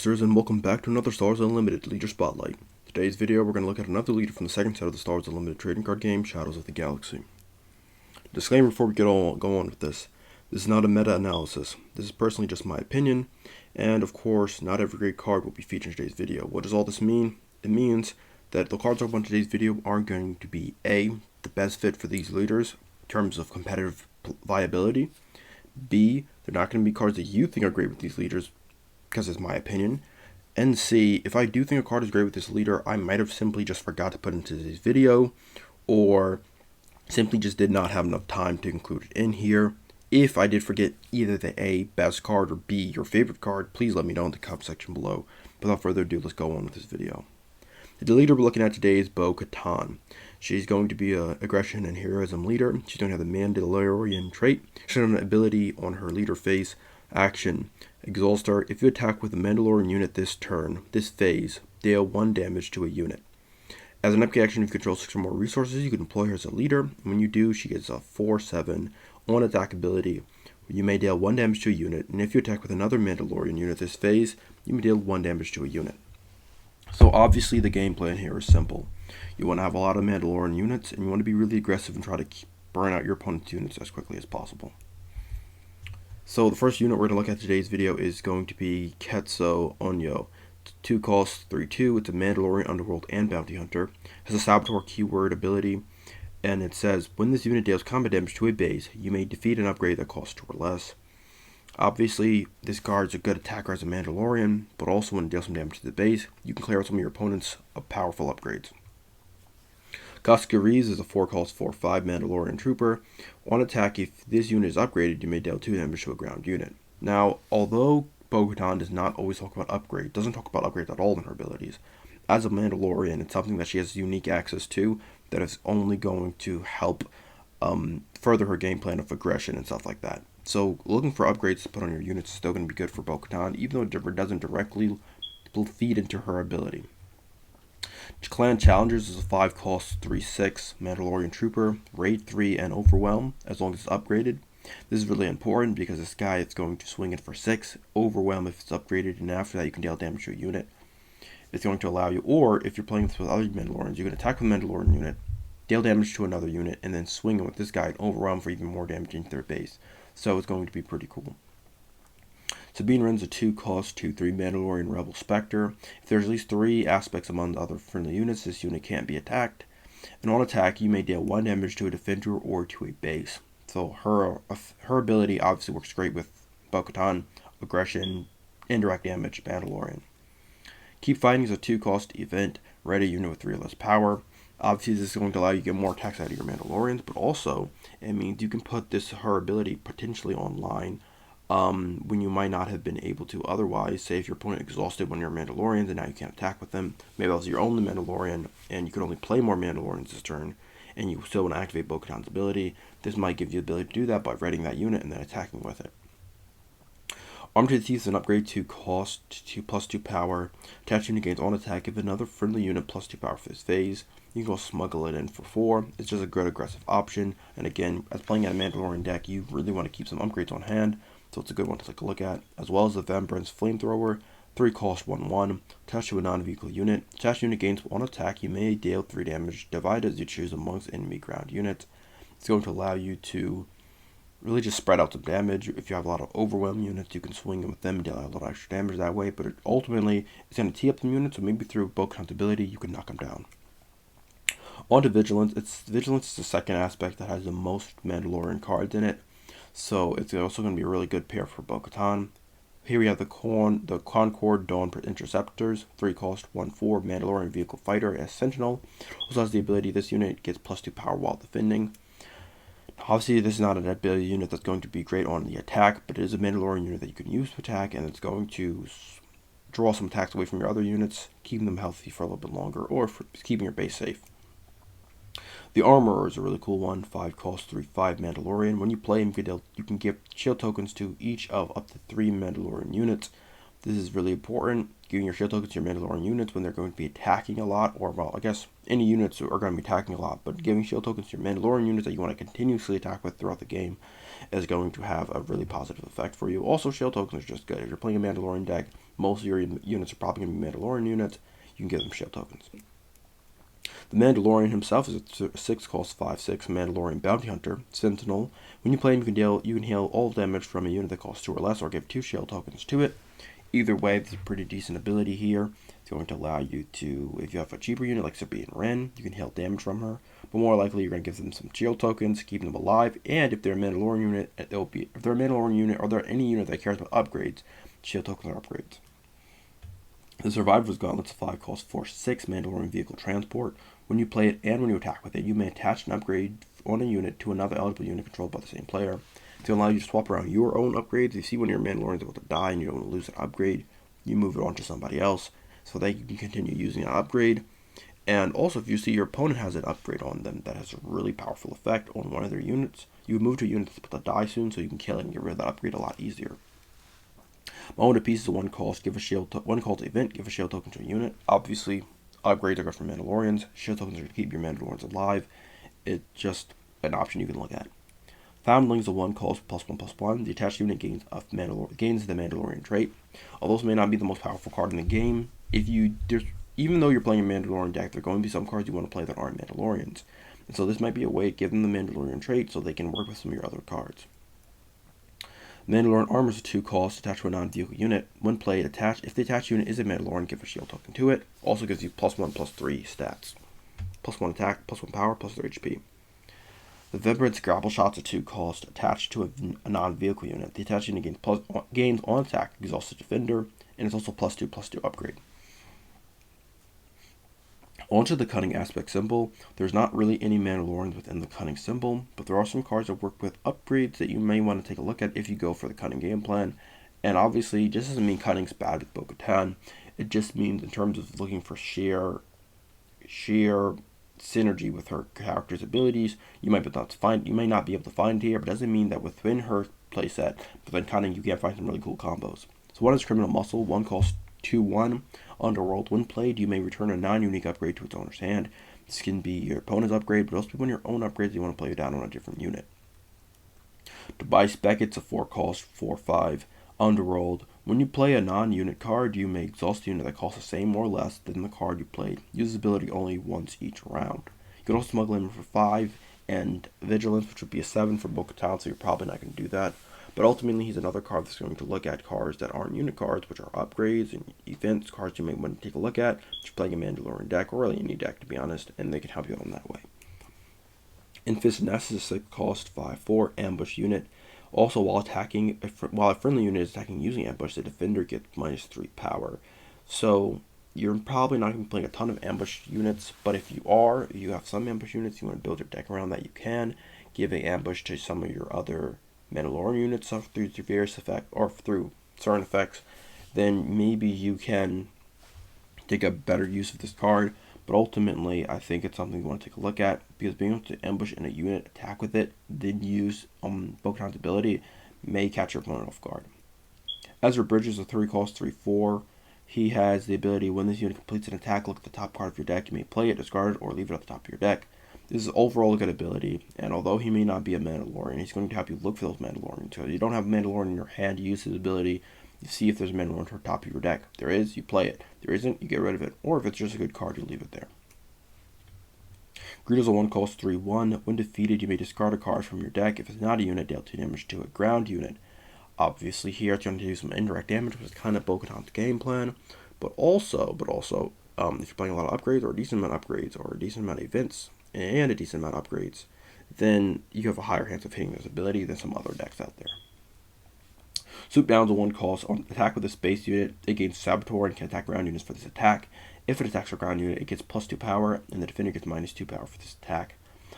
Boxers, and welcome back to another Star Wars Unlimited Leader Spotlight. Today's video, we're going to look at another leader from the second set of the Star Wars Unlimited trading card game, Shadows of the Galaxy. Disclaimer before we go on with this. This is not a meta-analysis. This is personally just my opinion, and of course, not every great card will be featured in today's video. What does all this mean? It means that the cards talked about in today's video are going to be A, the best fit for these leaders in terms of competitive viability. B, they're not going to be cards that you think are great with these leaders, because it's my opinion. And C, if I do think a card is great with this leader, I might have simply just forgot to put it into this video, or simply just did not have enough time to include it in here. If I did forget either the A, best card, or B, your favorite card, please let me know in the comment section below. Without further ado, let's go on with this video. The leader we're looking at today is Bo-Katan. She's going to be an aggression and heroism leader. She's going to have the Mandalorian trait. She's going to have an ability on her leader phase. Action. Exhaust her. If you attack with a Mandalorian unit this phase, deal 1 damage to a unit. As an upgrade action, if you control 6 or more resources, you can employ her as a leader. When you do, she gets a 4/7 on attack ability. You may deal 1 damage to a unit, and if you attack with another Mandalorian unit this phase, you may deal 1 damage to a unit. So obviously the game plan here is simple. You want to have a lot of Mandalorian units, and you want to be really aggressive and try to burn out your opponent's units as quickly as possible. So the first unit we're going to look at today's video is going to be Ketso Onyo. 2 costs, 3/2. It's a Mandalorian Underworld and Bounty Hunter. Has a Saboteur keyword ability, and it says, when this unit deals combat damage to a base, you may defeat an upgrade that costs 2 or less. Obviously, this card is a good attacker as a Mandalorian, but also when it deals some damage to the base, you can clear out some of your opponent's powerful upgrades. Kryze is a 4 cost 4/5 Mandalorian Trooper. On attack, if this unit is upgraded, you may deal 2 damage to a ground unit. Now, although Bo-Katan does not always talk about upgrade, doesn't talk about upgrades at all in her abilities, as a Mandalorian, it's something that she has unique access to that is only going to help further her game plan of aggression and stuff like that. So looking for upgrades to put on your units is still going to be good for Bo-Katan, even though it doesn't directly feed into her ability. Clan Challengers is a 5 cost 3/6 Mandalorian Trooper, Raid 3 and Overwhelm, as long as it's upgraded. This is really important because this guy is going to swing it for 6, Overwhelm if it's upgraded, and after that you can deal damage to a unit. It's going to allow you, or if you're playing this with other Mandalorians, you can attack with a Mandalorian unit, deal damage to another unit, and then swing it with this guy and Overwhelm for even more damage into their base. So it's going to be pretty cool. Sabine runs a 2 cost 2/3 Mandalorian Rebel Spectre. If there's at least 3 aspects among the other friendly units, this unit can't be attacked. And on attack, you may deal 1 damage to a defender or to a base. So her ability obviously works great with Bo-Katan, aggression, indirect damage, Mandalorian. Keep Fighting is a 2 cost event, ready unit with 3 or less power. Obviously, this is going to allow you to get more attacks out of your Mandalorians, but also it means you can put her ability potentially online when you might not have been able to otherwise. Say if your opponent exhausted one of your Mandalorians and now you can't attack with them, maybe that was your only Mandalorian and you could only play more Mandalorians this turn, and you still want to activate Bo-Katan's ability. This might give you the ability to do that by readying that unit and then attacking with it. Arm to the Teeth is an upgrade to cost 2 plus 2 power. Attach unit gains on attack if another friendly unit plus 2 power for this phase. You can go smuggle it in for 4. It's just a good aggressive option. And again, as playing at a Mandalorian deck, you really want to keep some upgrades on hand. So it's a good one to take a look at. As well as the Vambrance Flamethrower. 3 cost 1/1. Attached to a non-vehicle unit. Attached unit gains on attack. You may deal 3 damage. Divide as you choose amongst enemy ground units. It's going to allow you to really just spread out some damage. If you have a lot of Overwhelm units, you can swing them with them and deal a lot of extra damage that way. But ultimately, it's going to tee up some units, so maybe through Bo-Katan's ability, you can knock them down. On to Vigilance. Vigilance is the second aspect that has the most Mandalorian cards in it. So it's also going to be a really good pair for Bo-Katan. Here we have the Concord Dawn Interceptors, 3 cost 1/4 Mandalorian Vehicle Fighter as Sentinel. Also has the ability this unit gets plus 2 power while defending. Obviously, this is not an ability unit that's going to be great on the attack, but it is a Mandalorian unit that you can use to attack, and it's going to draw some attacks away from your other units, keeping them healthy for a little bit longer, or for keeping your base safe. The Armorer is a really cool one, 5 cost 3/5 Mandalorian. When you play him, you can give shield tokens to each of up to 3 Mandalorian units. This is really important, giving your shield tokens to your Mandalorian units when they're going to be attacking a lot, or, well, I guess any units are going to be attacking a lot, but giving shield tokens to your Mandalorian units that you want to continuously attack with throughout the game is going to have a really positive effect for you. Also, shield tokens are just good. If you're playing a Mandalorian deck, most of your units are probably going to be Mandalorian units. You can give them shield tokens. The Mandalorian himself is a 6 cost 5/6 Mandalorian Bounty Hunter Sentinel. When you play him, you can heal all damage from a unit that costs 2 or less, or give 2 shield tokens to it. Either way, there's a pretty decent ability here. It's going to allow you to, if you have a cheaper unit like Sabine Wren, you can heal damage from her. But more likely, you're going to give them some shield tokens, keeping them alive. And if they're a Mandalorian unit, if they're a Mandalorian unit, or they're any unit that cares about upgrades, shield tokens are upgrades. The Survivor's Gauntlet's 5 cost 4/6 Mandalorian Vehicle Transport. When you play it and when you attack with it, you may attach an upgrade on a unit to another eligible unit controlled by the same player. To allow you to swap around your own upgrades. If you see one of your Mandalorians about to die and you don't want to lose an upgrade, you move it on to somebody else so that you can continue using an upgrade. And also, if you see your opponent has an upgrade on them that has a really powerful effect on one of their units, you move to a unit that's about to die soon so you can kill it and get rid of that upgrade a lot easier. Moment of Peace is a 1 cost, one cost event, give a shield token to a unit. Obviously, upgrades are good for Mandalorians. Shield tokens are to keep your Mandalorians alive. It's just an option you can look at. Foundling is a 1 cost +1/+1. The attached unit gains the Mandalorian trait. Although this may not be the most powerful card in the game, even though you're playing a Mandalorian deck, there are going to be some cards you want to play that aren't Mandalorians. And so this might be a way to give them the Mandalorian trait so they can work with some of your other cards. Mandalorian Armor is a 2 cost attached to a non-vehicle unit. When played, if the attached unit is a Mandalorian, give a shield token to it. Also gives you +1/+3 stats. +1 attack, +1 power, +3 HP. The Vibran's Grapple Shot's a 2 cost attached to a non-vehicle unit. The attached unit gains on attack, Exhausted Defender, and it's also +2/+2 upgrade. Onto the Cunning Aspect symbol. There's not really any Mandalorians within the Cunning symbol, but there are some cards that work with upgrades that you may want to take a look at if you go for the Cunning game plan. And obviously, just doesn't mean Cunning's bad with Bo-Katan. It just means in terms of looking for sheer synergy with her character's abilities, you may not be able to find it here, but it doesn't mean that within her playset, within Cunning, you can't find some really cool combos. So one is Criminal Muscle, 1 cost 2/1. Underworld. When played, you may return a non-unique upgrade to its owner's hand. This can be your opponent's upgrade, but also be one of your own upgrades you want to play down on a different unit. Tobias Beckett's a 4 cost 4/5 Underworld. When you play a non-unit card, you may exhaust a unit that costs the same or less than the card you played. Use this ability only once each round. You can also smuggle him for 5 and Vigilance, which would be a 7 for Bo-Katan, so you're probably not going to do that. But ultimately, he's another card that's going to look at cards that aren't unit cards, which are upgrades and events, cards you may want to take a look at if you're playing a Mandalorian deck, or really any deck, to be honest, and they can help you out in that way. Infist Nest is a 6 cost 5/4 ambush unit. Also, while a friendly unit is attacking using ambush, the defender gets -3 power. So you're probably not going to be playing a ton of ambush units, but if you have some ambush units, you want to build your deck around that, you can give an ambush to some of your other Mandalorian units through various effects or through certain effects, then maybe you can take a better use of this card. But ultimately, I think it's something you want to take a look at, because being able to ambush in a unit, attack with it, then use Bo-Katan's ability may catch your opponent off guard. Ezra Bridges, a 3 cost 3/4. He has the ability, when this unit completes an attack, look at the top card of your deck. You may play it, discard it, or leave it at the top of your deck. This is overall a good ability, and although he may not be a Mandalorian, he's going to help you look for those Mandalorians. So if you don't have a Mandalorian in your hand, you use his ability, you see if there's a Mandalorian to the top of your deck. If there is, you play it. If there isn't, you get rid of it. Or if it's just a good card, you leave it there. Greedo's a 1 cost 3/1. When defeated, you may discard a card from your deck. If it's not a unit, deal 2 damage to a ground unit. Obviously, here it's going to do some indirect damage, which is kind of Bo-Katan's game plan. But also, if you're playing a lot of upgrades, or a decent amount of upgrades, or a decent amount of events, and a decent amount of upgrades, then you have a higher chance of hitting this ability than some other decks out there. Swoop Down's a 1 cost on attack with a space unit. It gains Saboteur and can attack ground units for this attack. If it attacks a ground unit, it gets +2 power, and the defender gets -2 power for this attack.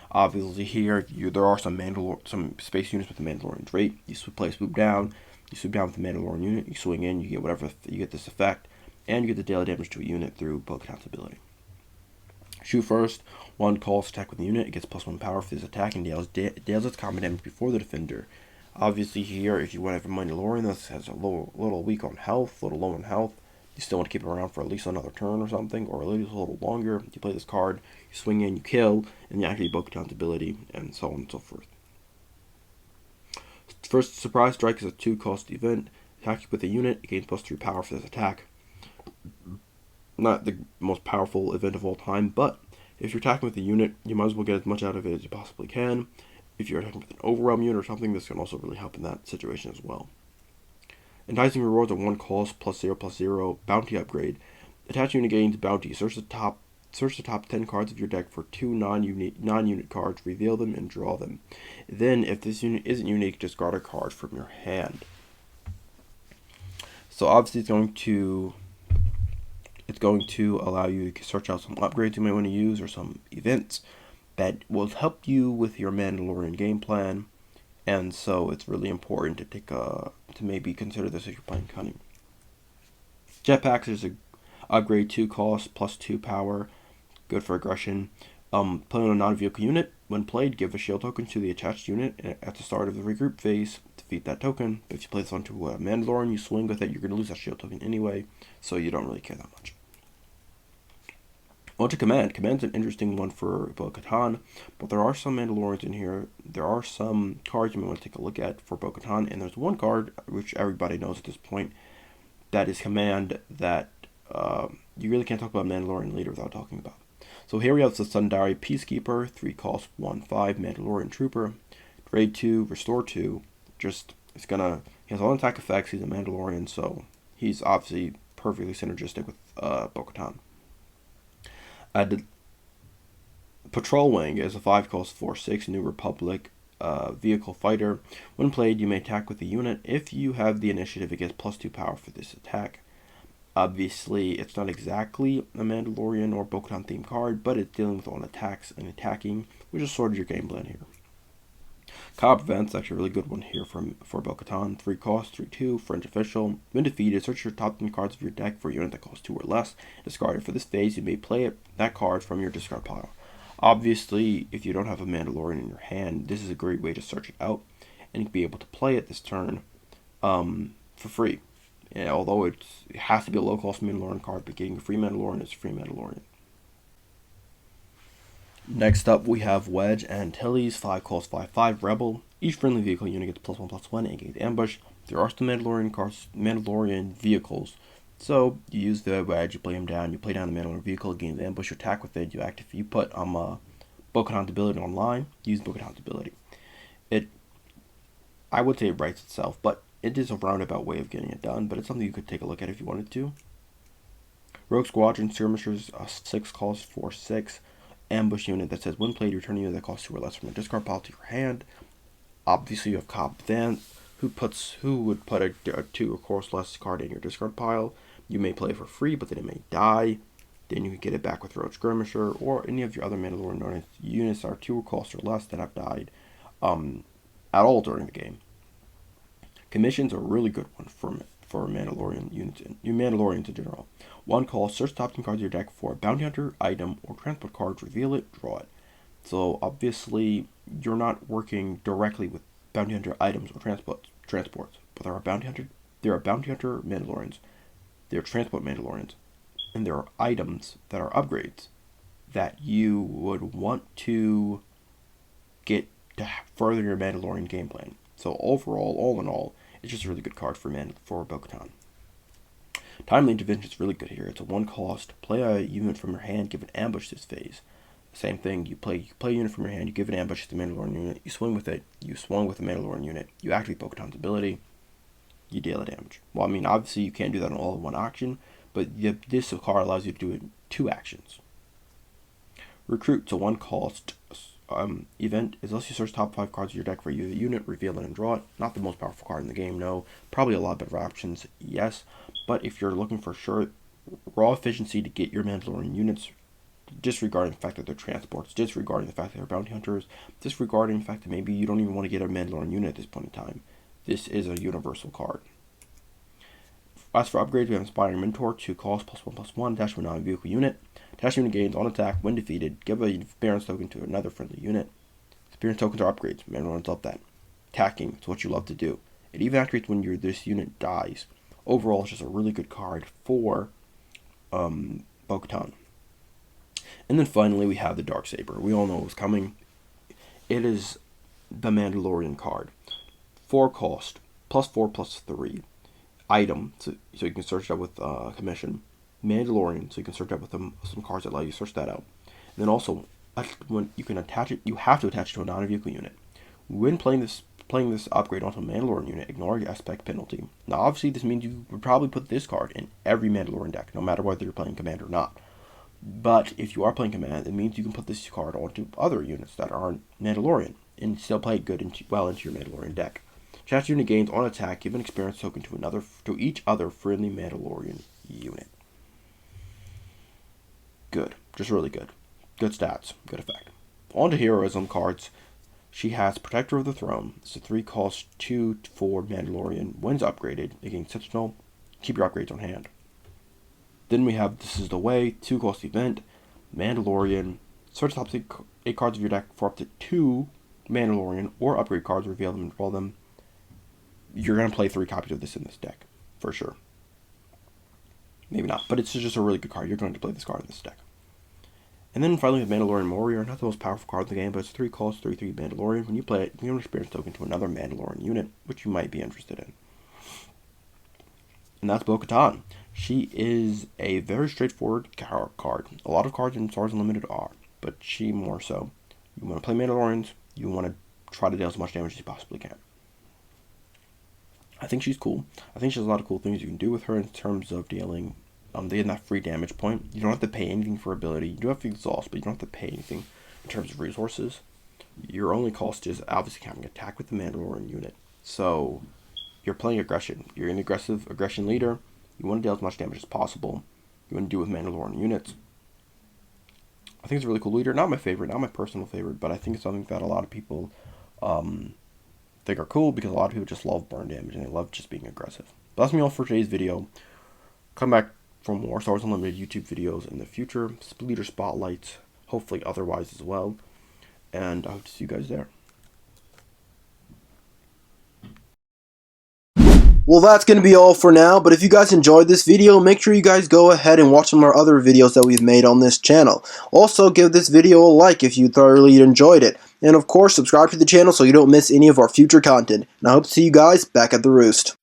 Obviously, here there are some space units with the Mandalorian trait. You play Swoop Down. You swoop down with the Mandalorian unit. You swing in. You get this effect, and you get the daily damage to a unit through Bo-Katan's ability. Shoot First, 1 cost attack with the unit. It gets +1 power for this attack and deals its combat damage before the defender Obviously here, if you want to have a Mandalorian that has a little weak on health, a little low on health, you still want to keep it around for at least another turn or something, or at least a little longer. You play this card, you swing in, you kill, and you activate Bo-Katan's ability, and so on and so forth. First, Surprise Strike is a 2-cost event. Attack with a unit, it gains +3 power for this attack. Not the most powerful event of all time, but if you're attacking with a unit, you might as well get as much out of it as you possibly can. If you're attacking with an overwhelm unit or something, this can also really help in that situation as well. Enticing rewards at 1 cost, +0/+0, bounty upgrade. Attach unit gains bounty. Search the top 10 cards of your deck for 2 non-unit cards, reveal them, and draw them. Then, if this unit isn't unique, discard a card from your hand. So obviously it's going to allow you to search out some upgrades you might want to use or some events that will help you with your Mandalorian game plan, and so it's really important to maybe consider this if you're playing Cunning. Jetpacks is a upgrade 2 cost, +2 power, good for aggression. Play on a non-vehicle unit. When played, give a shield token to the attached unit at the start of the regroup phase. Defeat that token. If you play this onto a Mandalorian, you swing with it, you're going to lose that shield token anyway, so you don't really care that much. On to Command. Command's an interesting one for Bo-Katan, but there are some Mandalorians in here. There are some cards you may want to take a look at for Bo-Katan, and there's one card, which everybody knows at this point, that is Command that you really can't talk about Mandalorian leader without talking about. So here we have the Sundari Peacekeeper, 3 cost, 1/5 Mandalorian Trooper, grade 2, restore 2. He has all attack effects. He's a Mandalorian, so he's obviously perfectly synergistic with Bo-Katan. The Patrol Wing is a 5 cost, 4/6 New Republic vehicle fighter. When played, you may attack with a unit. If you have the initiative, it gets +2 power for this attack. Obviously, it's not exactly a Mandalorian or Bo-Katan themed card, but it's dealing with all attacks and attacking, which is sort of your game plan here. Cobb Event's actually a really good one here for Bo-Katan. 3 cost, 3/2, French Official. When defeated, search your top 10 cards of your deck for a unit that costs 2 or less. Discard it. For this phase, you may play that card from your discard pile. Obviously, if you don't have a Mandalorian in your hand, this is a great way to search it out and be able to play it this turn for free. Yeah, although it has to be a low-cost Mandalorian card, but getting a free Mandalorian is a free Mandalorian. Next up, we have Wedge Antilles, 5 cost, 5/5 Rebel. Each friendly vehicle unit gets +1/+1 and gains ambush. There are some Mandalorian vehicles, so you use the Wedge, you play him down, you play down the Mandalorian vehicle, gain ambush, you attack with it, you put Bo-Katan's ability online, use Bo-Katan's ability. I would say it writes itself, but it is a roundabout way of getting it done, but it's something you could take a look at if you wanted to. Rogue Squadron Skirmishers, 6 cost, 4/6 ambush unit that says when played, return a unit that costs 2 or less from a discard pile to your hand. Obviously, you have Cobb Vanth, who would put a 2 or cost less card in your discard pile. You may play it for free, but then it may die. Then you can get it back with Rogue Skirmisher or any of your other Mandalorian units that are 2 or cost or less that have died at all during the game. Commissions are a really good one for Mandalorian units and Mandalorians in general. 1 cost, search top 10 cards of your deck for a bounty hunter, item, or transport card, reveal it, draw it. So obviously you're not working directly with bounty hunter items or transports, but there are bounty hunter Mandalorians, there are transport Mandalorians, and there are items that are upgrades that you would want to get to further your Mandalorian game plan. So overall, all in all, it's just a really good card for Bo-Katan. Timely Intervention is really good here. It's a 1 cost. Play a unit from your hand, give an ambush this phase. Same thing, you play a unit from your hand, you give an ambush to the Mandalorian unit, you swing with it, you swung with the Mandalorian unit, you activate Bo-Katan's ability, you deal it damage. Well, I mean, obviously you can't do that in all in one action, but this card allows you to do it in 2 actions. Recruit, so 1 cost. Event is lets you search top 5 cards of your deck for your unit, reveal it, and draw it. Not the most powerful card in the game, no. Probably a lot better options, yes. But if you're looking for sure raw efficiency to get your Mandalorian units, disregarding the fact that they're transports, disregarding the fact that they're bounty hunters, disregarding the fact that maybe you don't even want to get a Mandalorian unit at this point in time, this is a universal card. As for upgrades, we have Inspiring Mentor, 2 cost, +1/+1, dash to a non-vehicle unit. Dash unit gains on attack when defeated. Give a experience token to another friendly unit. Experience tokens are upgrades. Mandalorians love that. attacking. It's what you love to do. It even activates when this unit dies. Overall, it's just a really good card for Bo-Katan. And then finally, we have the Darksaber. We all know it was coming. It is the Mandalorian card. 4 cost, +4/+3. Item, so you can search that with commission. Mandalorian, so you can search that with some cards that allow you to search that out. And then also, when you can attach it, you have to attach it to a non-vehicle unit. When playing this upgrade onto a Mandalorian unit, ignore your aspect penalty. Now, obviously, this means you would probably put this card in every Mandalorian deck, no matter whether you're playing Command or not. But if you are playing Command, it means you can put this card onto other units that aren't Mandalorian and still play good well into your Mandalorian deck. Attach unit gains on attack, give an experience token to each other friendly Mandalorian unit. Good, just really good. Good stats, good effect. On to heroism cards. She has Protector of the Throne. It's a 3 cost 2/4 Mandalorian. When it's upgraded, it gains Sentinel. Keep your upgrades on hand. Then we have This Is the Way, 2 cost event, Mandalorian. Search the top 8 cards of your deck for up to 2 Mandalorian or upgrade cards, reveal them and roll them. You're going to play 3 copies of this in this deck, for sure. Maybe not, but it's just a really good card. You're going to play this card in this deck. And then finally with Mandalorian Warrior, not the most powerful card in the game, but it's 3 cost, 3/3 Mandalorian. When you play it, you give an experience token to another Mandalorian unit, which you might be interested in. And that's Bo-Katan. She is a very straightforward card. A lot of cards in Star Wars Unlimited are, but she more so. You want to play Mandalorians, you want to try to deal as much damage as you possibly can. I think she's cool. I think she has a lot of cool things you can do with her in terms of dealing. They have that free damage point. You don't have to pay anything for ability. You do have to exhaust, but you don't have to pay anything in terms of resources. Your only cost is obviously having attack with the Mandalorian unit. So you're playing aggression. You're an aggression leader. You want to deal as much damage as possible. You want to do with Mandalorian units. I think it's a really cool leader. Not my favorite, not my personal favorite, but I think it's something that a lot of people think are cool because a lot of people just love burn damage and they love just being aggressive. But that's me all for today's video. Come back for more Star Wars Unlimited YouTube videos in the future. Leader spotlights, hopefully otherwise as well. And I hope to see you guys there. Well, that's going to be all for now, but if you guys enjoyed this video, make sure you guys go ahead and watch some of our other videos that we've made on this channel. Also, give this video a like if you thoroughly enjoyed it. And of course, subscribe to the channel so you don't miss any of our future content. And I hope to see you guys back at the Roost.